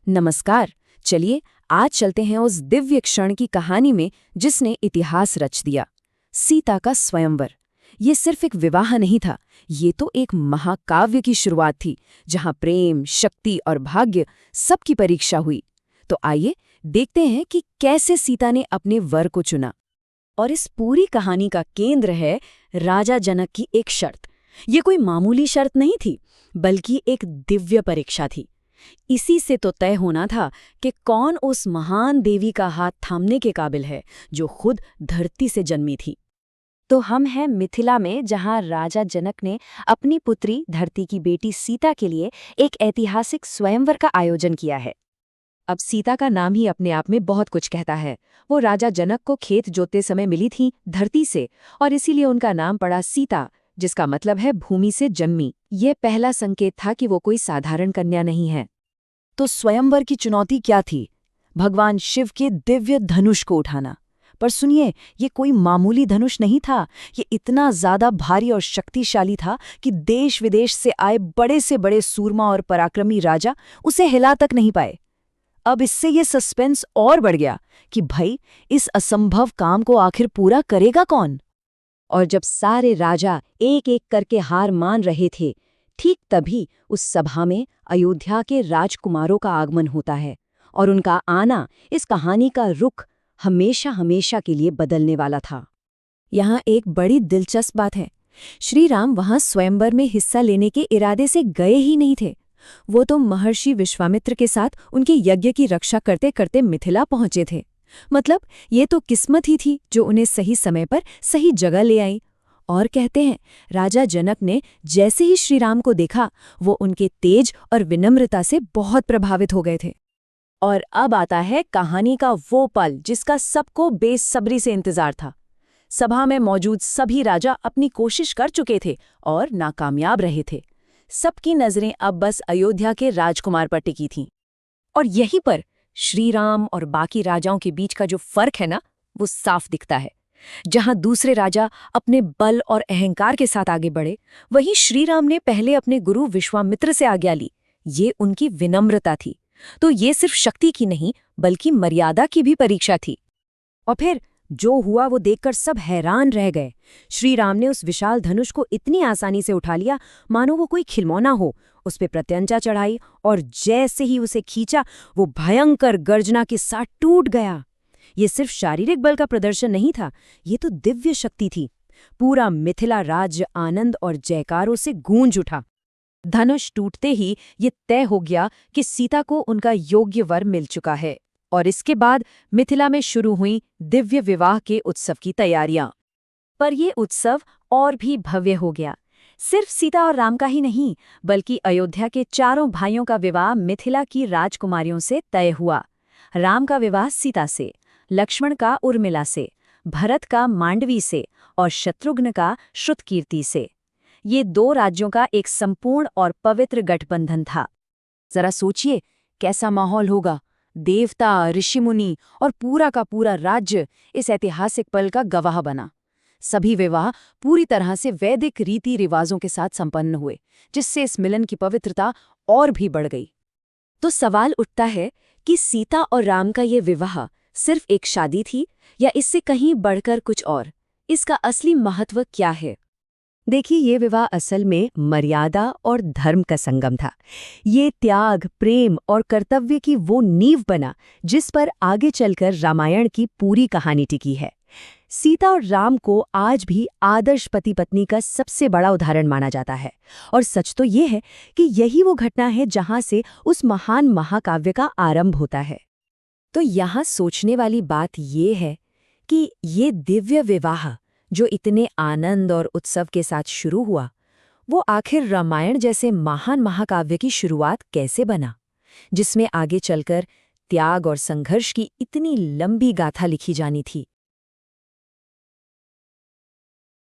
नमस्कार। चलिए आज चलते हैं उस दिव्य क्षण की कहानी में जिसने इतिहास रच दिया। सीता का स्वयंवर। ये सिर्फ एक विवाह नहीं था, ये तो एक महाकाव्य की शुरुआत थी जहां प्रेम, शक्ति और भाग्य सबकी परीक्षा हुई। तो आइए देखते हैं कि कैसे सीता ने अपने वर को चुना। और इस पूरी कहानी का केंद्र है राजा जनक की एक शर्त। ये कोई मामूली शर्त नहीं थी, बल्कि एक दिव्य परीक्षा थी। इसी से तो तय होना था कि कौन उस महान देवी का हाथ थामने के काबिल है जो खुद धरती से जन्मी थी। तो हम हैं मिथिला में, जहां राजा जनक ने अपनी पुत्री धरती की बेटी सीता के लिए एक ऐतिहासिक स्वयंवर का आयोजन किया है। अब सीता का नाम ही अपने आप में बहुत कुछ कहता है। वो राजा जनक को खेत जोतते समय मिली थी धरती से, और इसीलिए उनका नाम पड़ा सीता, जिसका मतलब है भूमि से जन्मी। ये पहला संकेत था कि वो कोई साधारण कन्या नहीं है। तो स्वयंवर की चुनौती क्या थी? भगवान शिव के दिव्य धनुष को उठाना। पर सुनिए, ये कोई मामूली धनुष नहीं था। ये इतना ज्यादा भारी और शक्तिशाली था कि देश विदेश से आए बड़े से बड़े सूरमा और पराक्रमी राजा उसे हिला तक नहीं पाए। अब इससे ये सस्पेंस और बढ़ गया कि भाई, इस असंभव काम को आखिर पूरा करेगा कौन? और जब सारे राजा एक एक करके हार मान रहे थे, ठीक तभी उस सभा में अयोध्या के राजकुमारों का आगमन होता है। और उनका आना इस कहानी का रुख हमेशा हमेशा के लिए बदलने वाला था। यहाँ एक बड़ी दिलचस्प बात है। श्री राम वहाँ स्वयंवर में हिस्सा लेने के इरादे से गए ही नहीं थे। वो तो महर्षि विश्वामित्र के साथ उनके यज्ञ की रक्षा करते करते मिथिला पहुंचे थे। मतलब ये तो किस्मत ही थी जो उन्हें सही समय पर सही जगह ले आई। और कहते हैं, राजा जनक ने जैसे ही श्री राम को देखा, वो उनके तेज और विनम्रता से बहुत प्रभावित हो गए थे। और अब आता है कहानी का वो पल जिसका सबको बेसब्री से इंतजार था। सभा में मौजूद सभी राजा अपनी कोशिश कर चुके थे और नाकामयाब रहे थे। सबकी नजरें अब बस अयोध्या के राजकुमार पर टिकी थीं। और यहीं पर श्री राम और बाकी राजाओं के बीच का जो फर्क है ना, वो साफ दिखता है। जहां दूसरे राजा अपने बल और अहंकार के साथ आगे बढ़े, वहीं श्री राम ने पहले अपने गुरु विश्वामित्र से आज्ञा ली। ये उनकी विनम्रता थी। तो ये सिर्फ शक्ति की नहीं, बल्कि मर्यादा की भी परीक्षा थी। और फिर जो हुआ वो देखकर सब हैरान रह गए। श्री राम ने उस विशाल धनुष को इतनी आसानी से उठा लिया मानो वो कोई खिलौना हो। उस पे प्रत्यंचा चढ़ाई और जैसे ही उसे खींचा, वो भयंकर गर्जना के साथ टूट गया। ये सिर्फ शारीरिक बल का प्रदर्शन नहीं था, ये तो दिव्य शक्ति थी। पूरा मिथिला राज्य आनंद और जयकारों से गूंज उठा। धनुष टूटते ही ये तय हो गया कि सीता को उनका योग्य वर मिल चुका है। और इसके बाद मिथिला में शुरू हुई दिव्य विवाह के उत्सव की तैयारियां। पर ये उत्सव और भी भव्य हो गया। सिर्फ सीता और राम का ही नहीं, बल्कि अयोध्या के चारों भाइयों का विवाह मिथिला की राजकुमारियों से तय हुआ। राम का विवाह सीता से, लक्ष्मण का उर्मिला से, भरत का मांडवी से और शत्रुघ्न का श्रुतकीर्ति से। ये दो राज्यों का एक संपूर्ण और पवित्र गठबंधन था। जरा सोचिए कैसा माहौल होगा। देवता, ऋषिमुनि और पूरा का पूरा राज्य इस ऐतिहासिक पल का गवाह बना। सभी विवाह पूरी तरह से वैदिक रीति रिवाजों के साथ संपन्न हुए, जिससे इस मिलन की पवित्रता और भी बढ़ गई। तो सवाल उठता है कि सीता और राम का ये विवाह सिर्फ एक शादी थी या इससे कहीं बढ़कर कुछ और? इसका असली महत्व क्या है? देखिए, ये विवाह असल में मर्यादा और धर्म का संगम था। ये त्याग, प्रेम और कर्तव्य की वो नींव बना जिस पर आगे चलकर रामायण की पूरी कहानी टिकी है। सीता और राम को आज भी आदर्श पति पत्नी का सबसे बड़ा उदाहरण माना जाता है। और सच तो ये है कि यही वो घटना है जहां से उस महान महाकाव्य का आरंभ होता है। तो यहाँ सोचने वाली बात ये है कि ये दिव्य विवाह जो इतने आनंद और उत्सव के साथ शुरू हुआ, वो आखिर रामायण जैसे महान महाकाव्य की शुरुआत कैसे बना, जिसमें आगे चलकर त्याग और संघर्ष की इतनी लंबी गाथा लिखी जानी थी।